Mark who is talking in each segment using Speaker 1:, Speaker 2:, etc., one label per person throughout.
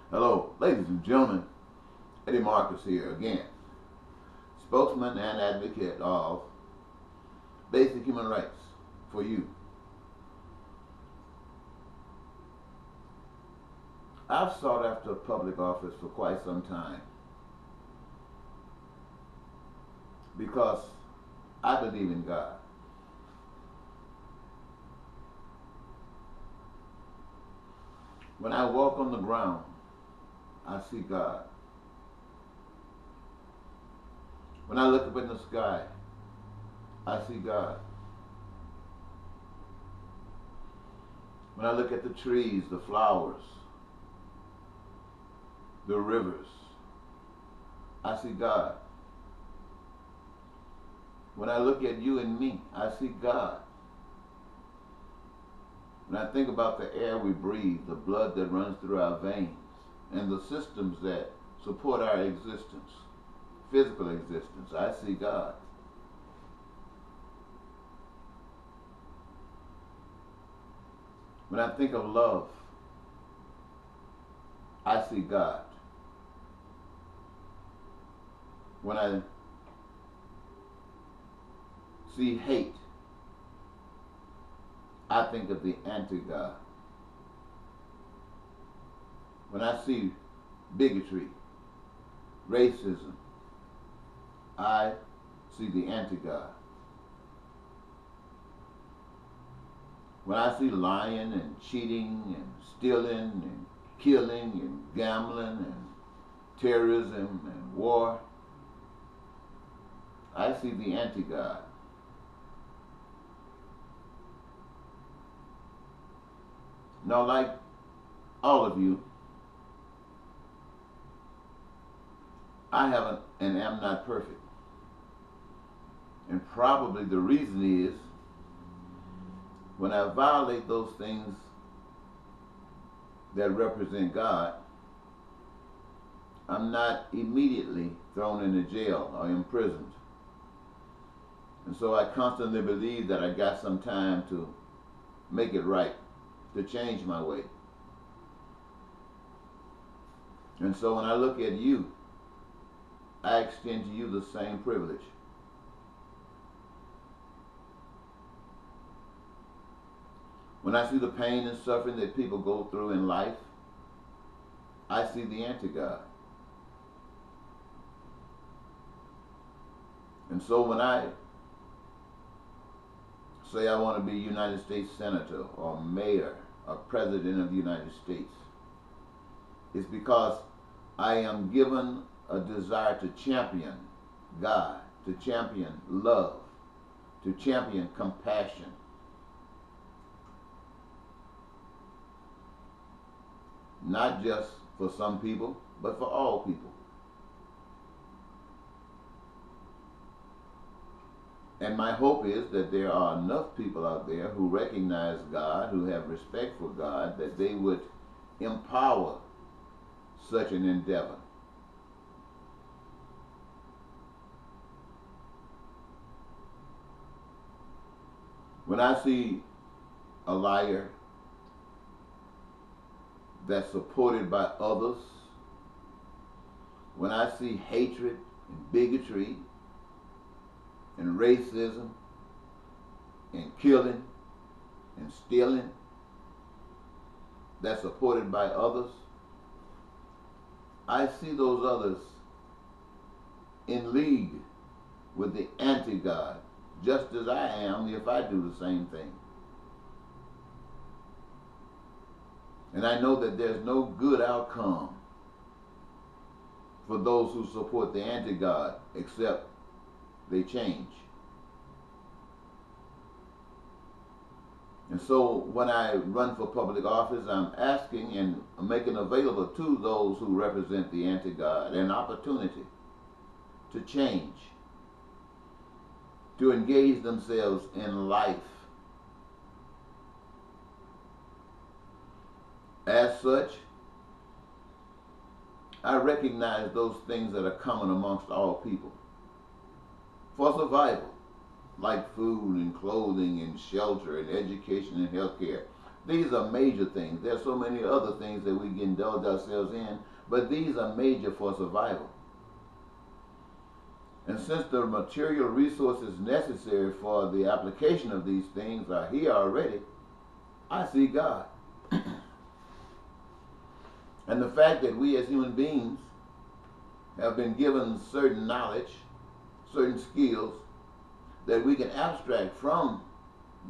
Speaker 1: Hello, ladies and gentlemen. Eddie Marcus here again, spokesman and advocate of basic human rights for you. I've sought after public office for quite some time because I believe in God. When I walk on the ground, I see God. When I look up in the sky, I see God. When I look at the trees, the flowers, the rivers, I see God. When I look at you and me, I see God. When I think about the air we breathe, the blood that runs through our veins, and the systems that support our existence, physical existence, I see God. When I think of love, I see God. When I see hate, I think of the anti-God. When I see bigotry, racism, I see the anti-God. When I see lying and cheating and stealing and killing and gambling and terrorism and war, I see the anti-God. Now, like all of you, I haven't and am not perfect. And probably the reason is when I violate those things that represent God, I'm not immediately thrown into jail or imprisoned. And so I constantly believe that I got some time to make it right, to change my way. And so when I look at you, I extend to you the same privilege. When I see the pain and suffering that people go through in life, I see the anti-God. And so when I say I want to be United States Senator or Mayor or President of the United States, it's because I am given a desire to champion God, to champion love, to champion compassion. Not just for some people, but for all people. And my hope is that there are enough people out there who recognize God, who have respect for God, that they would empower such an endeavor. When I see a liar that's supported by others, when I see hatred and bigotry and racism and killing and stealing that's supported by others, I see those others in league with the anti-God, just as I am if I do the same thing. And I know that there's no good outcome for those who support the anti-God except they change. And so when I run for public office, I'm asking and making available to those who represent the anti-God an opportunity to change, to engage themselves in life. As such, I recognize those things that are common amongst all people for survival, like food and clothing and shelter and education and health care. These are major things. There's so many other things that we can indulge ourselves in, but these are major for survival. And since the material resources necessary for the application of these things are here already, I see God. And the fact that we as human beings have been given certain knowledge, certain skills, that we can abstract from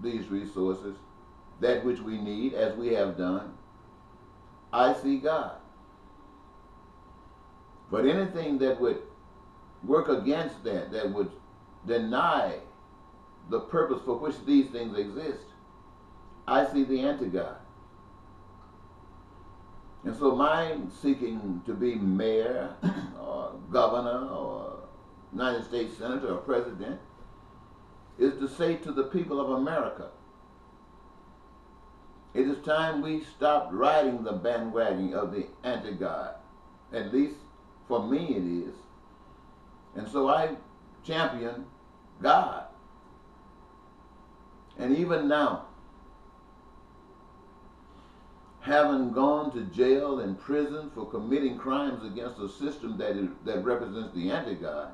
Speaker 1: these resources that which we need, as we have done, I see God. But anything that would work against that, that would deny the purpose for which these things exist, I see the anti-God. And so my seeking to be mayor or governor or United States senator or president is to say to the people of America, it is time we stopped riding the bandwagon of the anti-God. At least for me it is. And so I champion God. And even now, having gone to jail and prison for committing crimes against a system that represents the anti-God,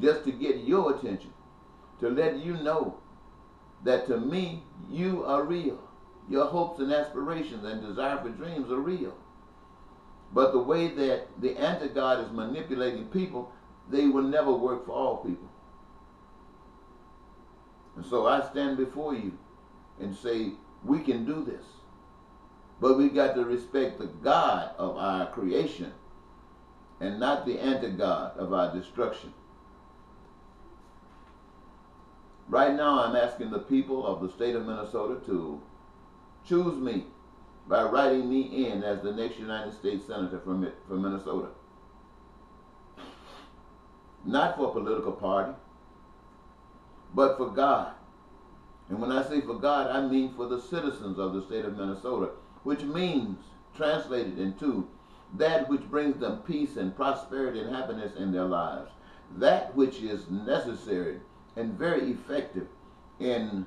Speaker 1: just to get your attention, to let you know that to me, you are real. Your hopes and aspirations and desire for dreams are real. But the way that the anti-God is manipulating people, they will never work for all people. And so I stand before you and say, we can do this. But we got to respect the God of our creation and not the anti-God of our destruction. Right now I'm asking the people of the state of Minnesota to choose me by writing me in as the next United States Senator from Minnesota. Not for a political party, but for God. And when I say for God, I mean for the citizens of the state of Minnesota, which means, translated into, that which brings them peace and prosperity and happiness in their lives. That which is necessary and very effective in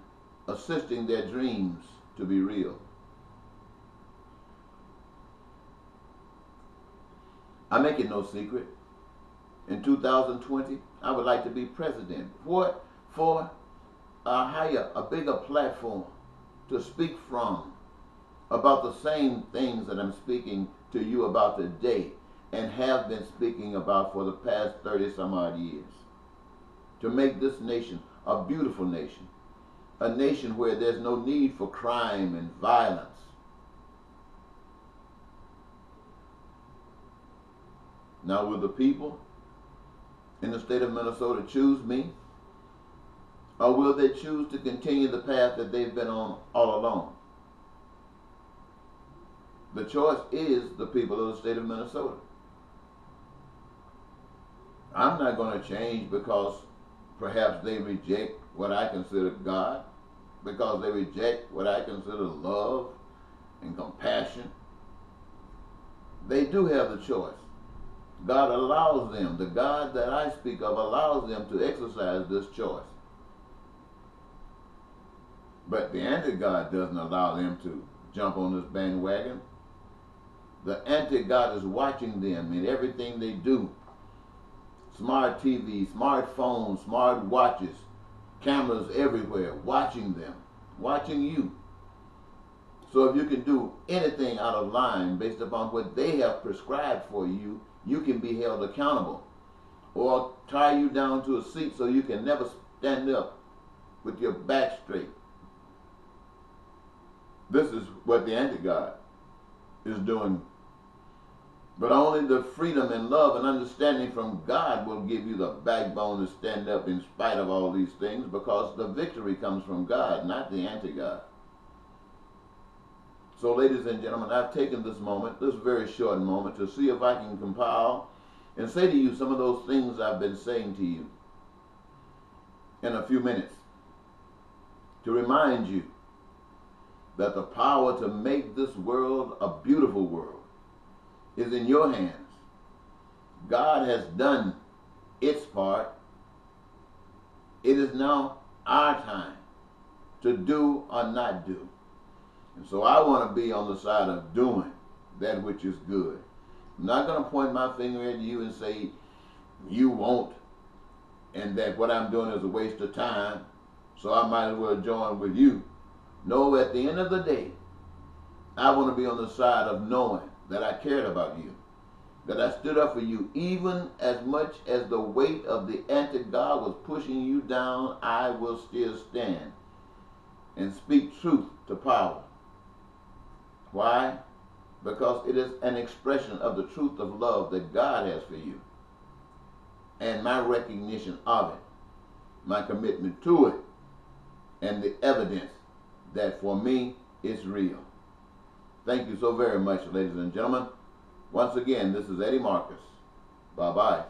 Speaker 1: assisting their dreams to be real. I make it no secret. In 2020, I would like to be president. What? For a bigger platform to speak from about the same things that I'm speaking to you about today and have been speaking about for the past 30 some odd years. To make this nation a beautiful nation. A nation where there's no need for crime and violence. Now, will the people in the state of Minnesota choose me? Or will they choose to continue the path that they've been on all along? The choice is the people of the state of Minnesota. I'm not going to change because perhaps they reject what I consider God, because they reject what I consider love and compassion. They do have the choice. God allows them, the God that I speak of allows them to exercise this choice. But the anti-God doesn't allow them to jump on this bandwagon. The anti-God is watching them in everything they do. Smart TV, smartphones, smart watches, cameras everywhere, watching them, watching you. So if you can do anything out of line based upon what they have prescribed for you, you can be held accountable. Or tie you down to a seat so you can never stand up with your back straight. This is what the anti-God is doing. But only the freedom and love and understanding from God will give you the backbone to stand up in spite of all these things, because the victory comes from God, not the anti-God. So ladies and gentlemen, I've taken this moment, this very short moment, to see if I can compile and say to you some of those things I've been saying to you in a few minutes, to remind you that the power to make this world a beautiful world is in your hands. God has done its part. It is now our time to do or not do. And so I want to be on the side of doing that which is good. I'm not going to point my finger at you and say, you won't, and that what I'm doing is a waste of time, so I might as well join with you. No, at the end of the day, I want to be on the side of knowing that I cared about you, that I stood up for you, even as much as the weight of the anti-God was pushing you down. I will still stand and speak truth to power. Why? Because it is an expression of the truth of love that God has for you, and my recognition of it, my commitment to it, and the evidence that for me it's real. Thank you so very much, ladies and gentlemen. Once again, this is Eddie Marcus. Bye-bye.